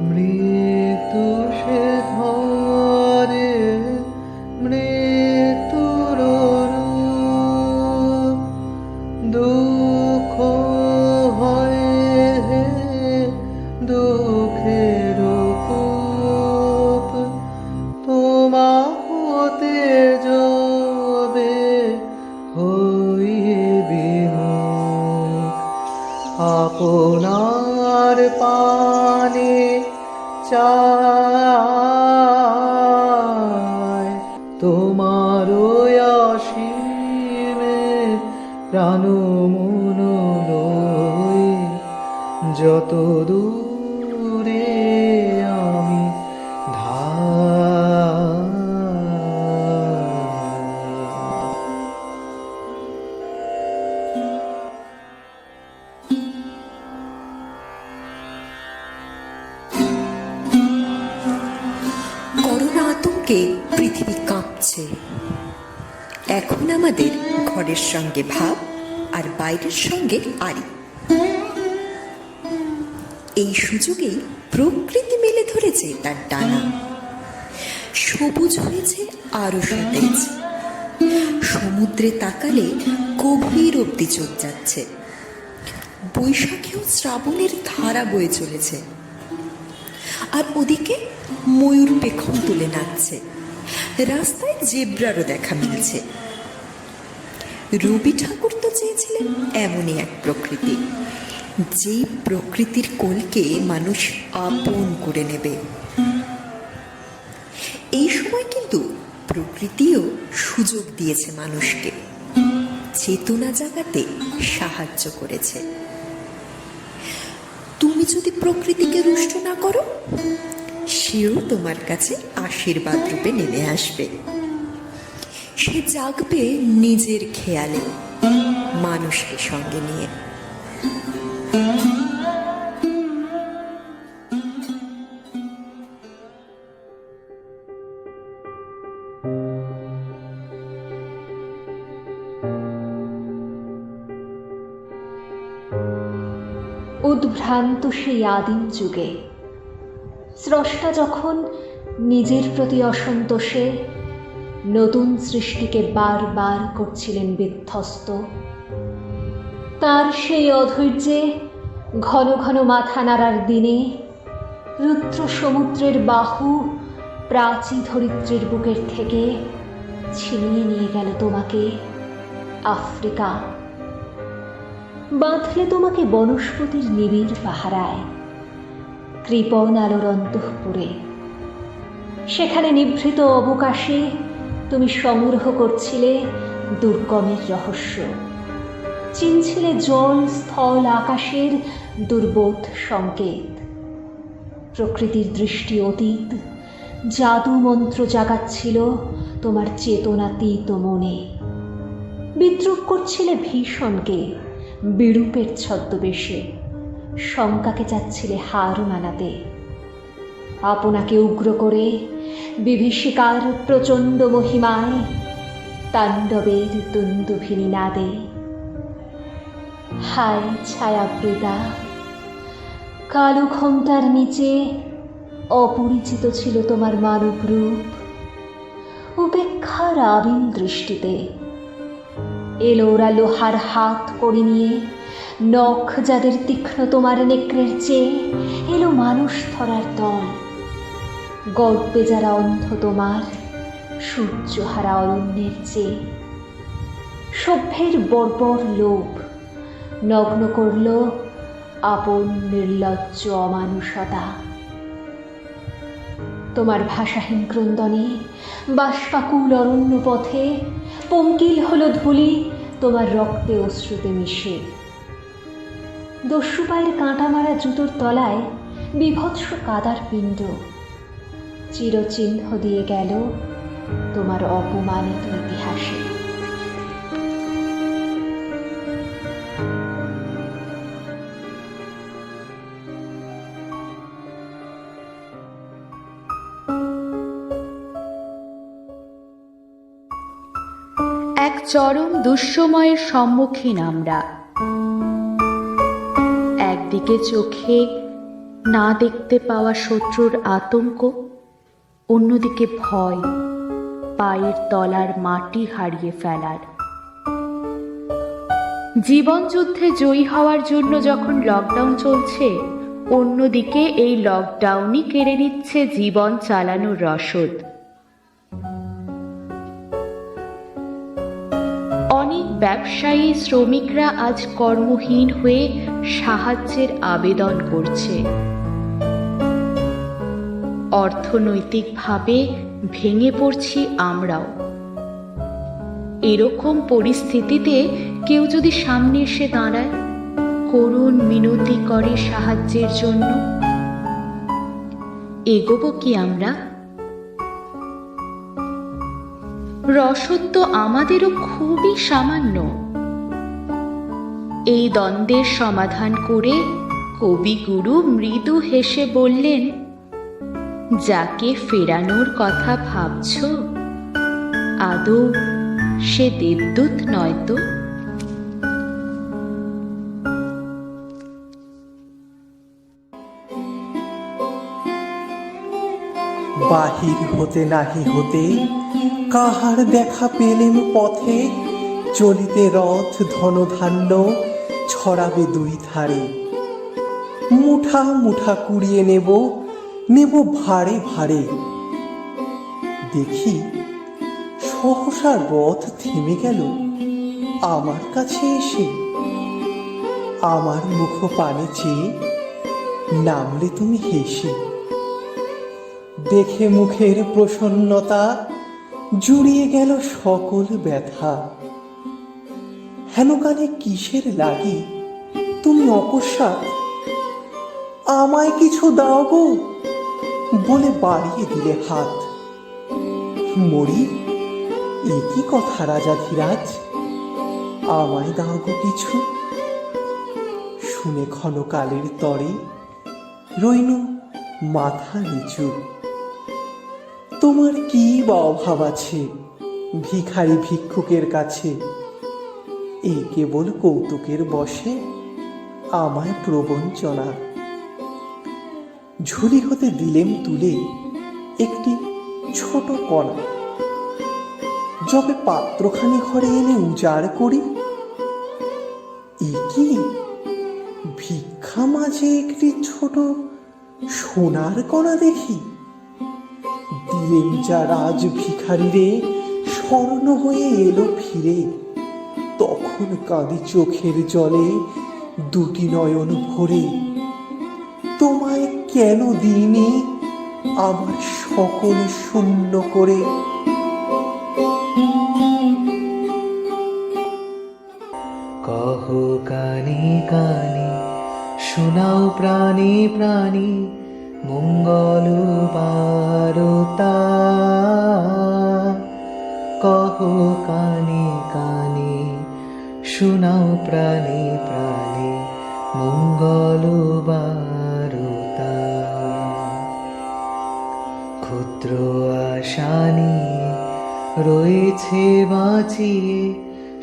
মৃত্যু সে ধরে মৃত্যুর রূপ, দুঃখ হয় হে দুঃখের কূপ, তোমা হতে যাবে হইয়ে বিমুখ। আপনার পানে চায় তোমার অসীমে প্রাণ মন লই, যত দূরে আমি ধাই। করোনা আতঙ্কে পৃথিবী কাঁপছে। এখন আমাদের ঘরের সঙ্গে ভাব আর বাইরের সঙ্গে আড়ি। এই সুযোগেই প্রকৃতি মেলে ধরেছে তার ডানা, সবুজ হয়েছে আরো সতেজ। সমুদ্রে তাকালে গভীর অব্দি চোখ যাচ্ছে। বৈশাখেও শ্রাবণের ধারা বয়ে চলেছে। আর ওদিকে ময়ূর পেখম তুলে নাচছে, রাস্তায় জেব্রারও দেখা মিলছে। রবি ঠাকুর তো চেয়েছিলেন এমনই এক প্রকৃতি, যেই প্রকৃতির কোলকে মানুষ আপন করে নেবে। এই সময় কিন্তু প্রকৃতিও সুযোগ দিয়েছে মানুষকে, চেতনা জাগাতে সাহায্য করেছে। তুমি যদি প্রকৃতিকে রুষ্ট না করো, সেও তোমার কাছে আশীর্বাদ রূপে নেমে আসবে। সে জাগবে নিজের খেয়ালে, মানুষকে সঙ্গে নিয়ে। উদ্ভ্রান্ত সেই আদিম যুগে স্রষ্টা যখন নিজের প্রতি অসন্তোষে নতুন সৃষ্টিকে বারবার করছিলেন বিধ্বস্ত, তার সেই অধৈর্যে ঘন ঘন মাথা নাড়ার দিনে রুদ্র সমুদ্রের বাহু প্রাচী ধরিত্রীর বুকের থেকে ছিনিয়ে নিয়ে গেল তোমাকে আফ্রিকা। বাঁধলে তোমাকে বনস্পতির নিবিড় পাহারায়, কৃপণ আলোর অন্তঃপুরে। সেখানে নিভৃত অবকাশে তুমি সংগ্রহ করছিলে দুর্গমের রহস্য, চিনছিলে জল স্থল আকাশের দুর্বোধ সংকেত। প্রকৃতির দৃষ্টি অতীত জাদু মন্ত্র জাগাচ্ছিল তোমার চেতনাতীত মনে। বিদ্রুপ করছিলে ভীষণকে বিরূপের ছদ্মবেশে, শঙ্কাকে চাচ্ছিলে হার মানাতে। আপনাকে উগ্র করে বিভীষিকার প্রচণ্ড মহিমায় তাণ্ডবের দুন্দুভিনী নাদে। হায় ছায়াবৃতা, কালো ঘোমটার নিচে অপরিচিত ছিল তোমার মানব রূপ। উপেক্ষার আবিল দৃষ্টিতে এলো ওরা লোহার হাত করে নিয়ে, নখ যাদের তীক্ষ্ণ তোমার নেকড়ের চেয়ে। এলো মানুষ ধরার দল, গল্পে যারা অন্ধ তোমার সূর্যহারা অরণ্যের চেয়ে। সভ্যের বর্বর লোভ নগ্ন করল আপন নির্লজ্জ অমানুষতা। তোমার ভাষাহীন ক্রন্দনে বাষ্পাকুল অরণ্য পথে পঙ্কিল হলো ধূলি তোমার রক্তে অশ্রুতে মিশে। দস্যু পায়ের কাঁটা মারা জুতোর তলায় বিভৎস কাদার পিণ্ড চিরচিহ্ন দিয়ে গেল তোমার অপমানিত ইতিহাসে। এক চরম দুঃসময়ের সম্মুখীন আমরা। একদিকে চোখে না দেখতে পাওয়া শত্রুর আতঙ্ক, অন্যদিকে ভয় পায়ের তলার মাটি হারিয়ে ফেলার। জীবন যুদ্ধে জয়ী হওয়ার জন্য যখন লকডাউন চলছে, অন্যদিকে এই লকডাউনই কেড়ে নিচ্ছে জীবন চালানোর রসদ। অনেক ব্যবসায়ী শ্রমিকরা আজ কর্মহীন হয়ে সাহায্যের আবেদন করছে। অর্থনৈতিকভাবে ভেঙে পড়ছি আমরাও। এরকম পরিস্থিতিতে কেউ যদি সামনে এসে দাঁড়ায়, করুণ মিনতি করে সাহায্যের জন্য, এগোবো কি আমরা? রসদ তো আমাদেরও খুবই সামান্য। এই দ্বন্দ্বের সমাধান করে কবিগুরু মৃদু হেসে বললেন, যাকে ফেরানোর কথা ভাবছ, আদৌ সে দেবদূত নয় তো? বাহির হতে নাহি হতে কাহার দেখা পেলেম পথে, চলিতে রথ ধনধান্য ছড়াবে দুই ধারে। মুঠা মুঠা কুড়িয়ে নেব ভারে ভারে। দেখি সহসা রথ থেমে গেল আমার কাছে এসে। আমার মুখ পানে চেয়ে নামলে তুমি হেসে। দেখে মুখের প্রসন্নতা জুড়িয়ে গেল সকল ব্যথা। হেন কানে কিসের লাগি তুমি অকস্মাৎ, আমায় কিছু দাও গো বলে বাড়িয়ে দিলে হাত। মরি, এ কি কথা রাজাধিরাজ, আমায় দাও গো কিছু। শুনে ক্ষণকালের তরে রইনু মাথা নিচু। তোমার কি বা অভাব আছে ভিখারি ভিক্ষুকের কাছে? এই কেবল কৌতুকের বশে আমায় প্রবঞ্চনা। ঝুলি হতে দিলেম তুলে একটি ছোট কণা, যবে পাত্রখানি ঘরে এনে উজাড় করি, এ কি ভিক্ষা মাঝে একটি ছোট সোনার কণা দেখি। দিলেম যা রাজ ভিখারি রে স্বর্ণ হয়ে এলো ফিরে। তখন কাঁদি চোখের জলে দুটি নয়ন ভরে। তোমায় কেন দিইনি আমার সকল শূন্য করে? কহো কানে কানে শোনাও প্রাণে প্রাণে মঙ্গল বারতা। কহো কানে কানে শোনাও প্রাণে প্রাণে মঙ্গল বারতা। ক্ষুদ্র আশা নিয়ে রয়েছে বাঁচিয়ে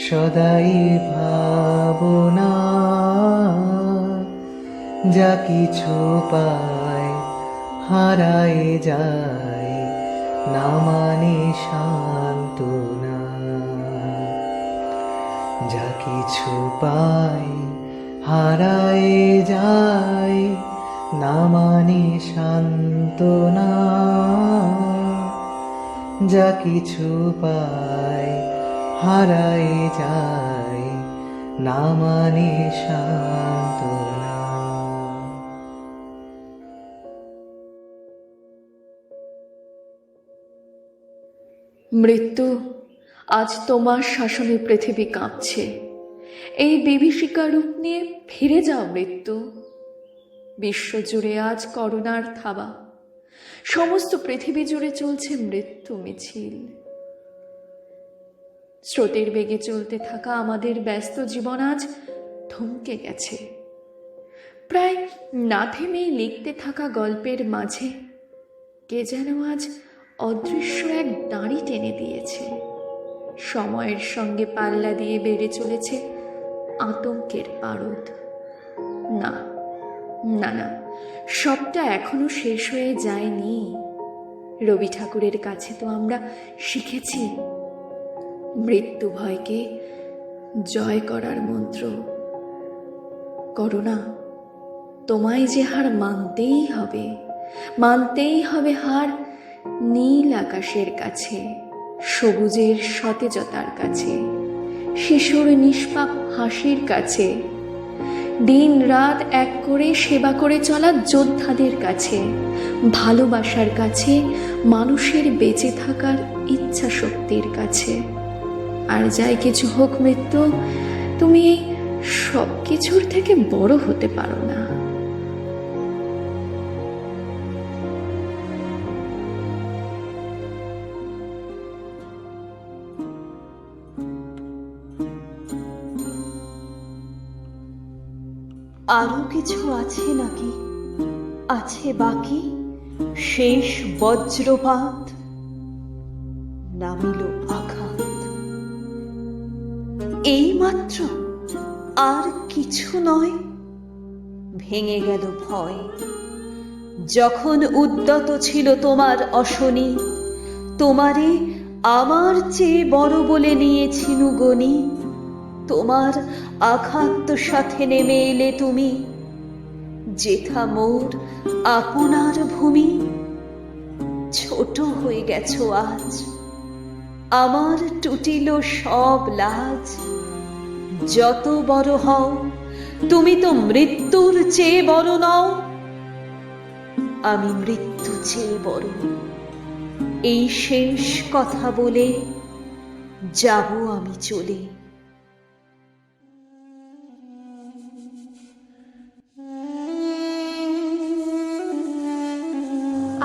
সদাই ভাবনা। যা কিছু পায় হারায় যায় না মানে সান্ত্বনা। যা কিছু পায় হারায় যায় না মানে সান্ত্বনা। যা কিছু পায় হারায় যায় না মানে সান্ত্বনা। মৃত্যু, আজ তোমার শাসনে পৃথিবী কাঁপছে। এই বিভীষিকা রূপ নিয়ে ফিরে যাও মৃত্যু। বিশ্বজুড়ে আজ করোনার থাবা, সমস্ত পৃথিবী জুড়ে চলছে মৃত্যু মিছিল। স্রোতের বেগে চলতে থাকা আমাদের ব্যস্ত জীবন আজ থমকে গেছে। প্রায় না থেমেই লিখতে থাকা গল্পের মাঝে কে যেন আজ অদৃশ্য এক দাঁড়ি টেনে দিয়েছে। সময়ের সঙ্গে পাল্লা দিয়ে বেড়ে চলেছে আতঙ্কের পারদ। না, না না, সবটা এখনো শেষ হয়ে যায়নি। রবি ঠাকুরের কাছে তো আমরা শিখেছি মৃত্যু ভয়কে জয় করার মন্ত্র। করোনা, তোমায় যে হার মানতেই হবে, মানতেই হবে হার নীল আকাশের কাছে, সবুজের সতেজতার কাছে, শিশুর নিষ্পাপ হাসির কাছে, দিন রাত এক করে সেবা করে চলা যোদ্ধাদের কাছে, ভালোবাসার কাছে, মানুষের বেঁচে থাকার ইচ্ছা শক্তির কাছে। আর যাই কিছু হোক মৃত্যু, তুমি এই সব কিছুর থেকে বড় হতে পারো না। আরো কিছু আছে নাকি? আছে বাকি শেষ বজ্রপাত, নামিল আঘাত। এইমাত্র, আর কিছু নয়। ভেঙে গেল ভয়, যখন উদ্যত ছিল তোমার অশনি। তোমারে আমার চেয়ে বড় বলে নিয়েছিনু গনি। তোমার আঘাত সাথে নেমে এলে তুমি, যেথা মোর আপনার ভূমি। ছোট হয়ে গেছো আজ, আমার টুটিল সব লাজ। যত বড় হও, তুমি তো মৃত্যুর চেয়ে বড় নও। আমি মৃত্যু চেয়ে বড়। এই শেষ কথা বলে যাব আমি চলে।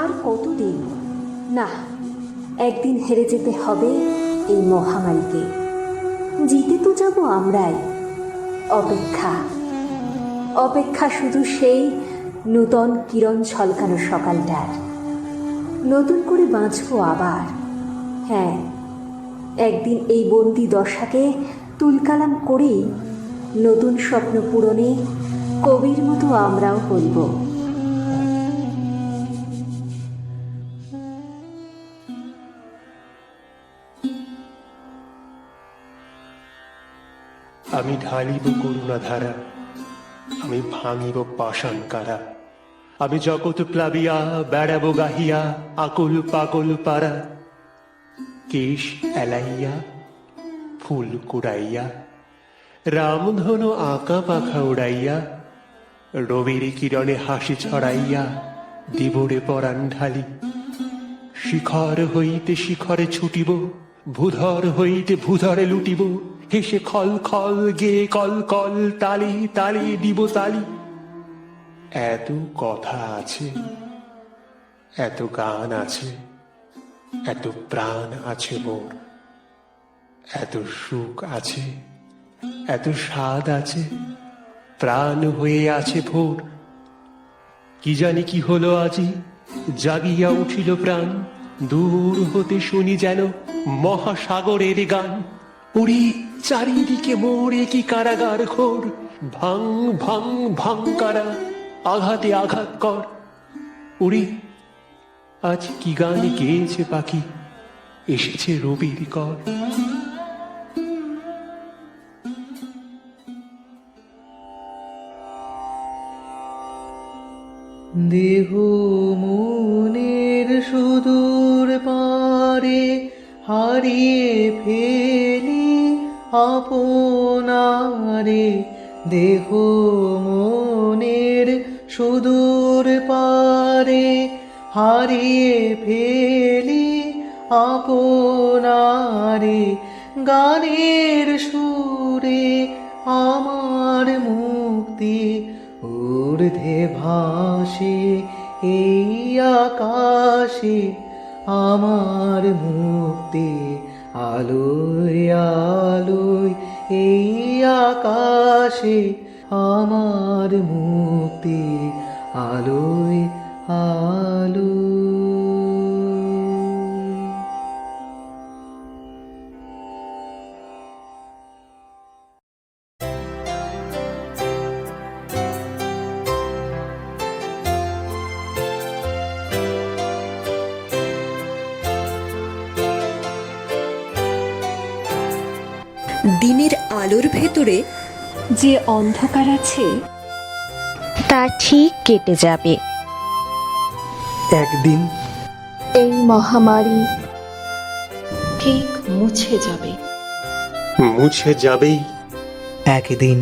আর কতদিন? না, একদিন হেরে যেতে হবে এই মহামারীকে। জিতে তো যাব আমরাই। অপেক্ষা, অপেক্ষা শুধু সেই নূতন কিরণ ঝলকানো সকালটার। নতুন করে বাঁচবো আবার। হ্যাঁ, একদিন এই বন্দি দশাকে তুলকালাম করেই নতুন স্বপ্ন পূরণে কবির মতো আমরাও বলব। আমি ঢালিব করুণা ধারা, আমি ভাঙিব পাষাণ কারা। আমি জগৎ প্লাবিয়া বেড়াব গাহিয়া আকুল পাগল পারা। কেশ এলাইয়া ফুল কুড়াইয়া, রামধনু আঁকা পাখা উড়াইয়া, রবির কিরণে হাসি ছড়াইয়া দিবরে পরাণ ঢালি। শিখর হইতে শিখরে ছুটিব, ভূধর হইতে ভূধরে লুটিব। হেসে খল খল গে কল কল, তালি তালি দিব তালি। এত কথা আছে, এত গান আছে, এত প্রাণ আছে মোর। এত সুখ আছে, এত স্বাদ আছে, প্রাণ হয়ে আছে ভোর। কি জানি কি হলো আজি, জাগিয়া উঠিল প্রাণ। দূর হতে শুনি যেন মহাসাগরের গান। উড়ি চারিদিকে মোরে কি কারাগার ঘোর। ভাং ভাং ভাং কারা, আঘাতে আঘাত কর। উড়ি, আজ কি গান গেয়েছে পাখি, এসেছে রবির কর। দেহ মনের সুদূর পারে হারিয়ে ফেলি আপনারে। দেহ মনের সুদূর পারে হারিয়ে ফেলি আপনারে। গানের সুরে আমার মুক্তি ঊর্ধ্বে ভাসে এই আকাশে। আমার মুক্তি আলোয় আলোয় এই আকাশে। আমার মুক্তি আলোয় আলোয়। দিনের আলোর ভেতরে যে অন্ধকার আছে তা ঠিক কেটে যাবে। একদিন এই মহামারী ঠিক মুছে যাবে। মুছে যাবেই একদিন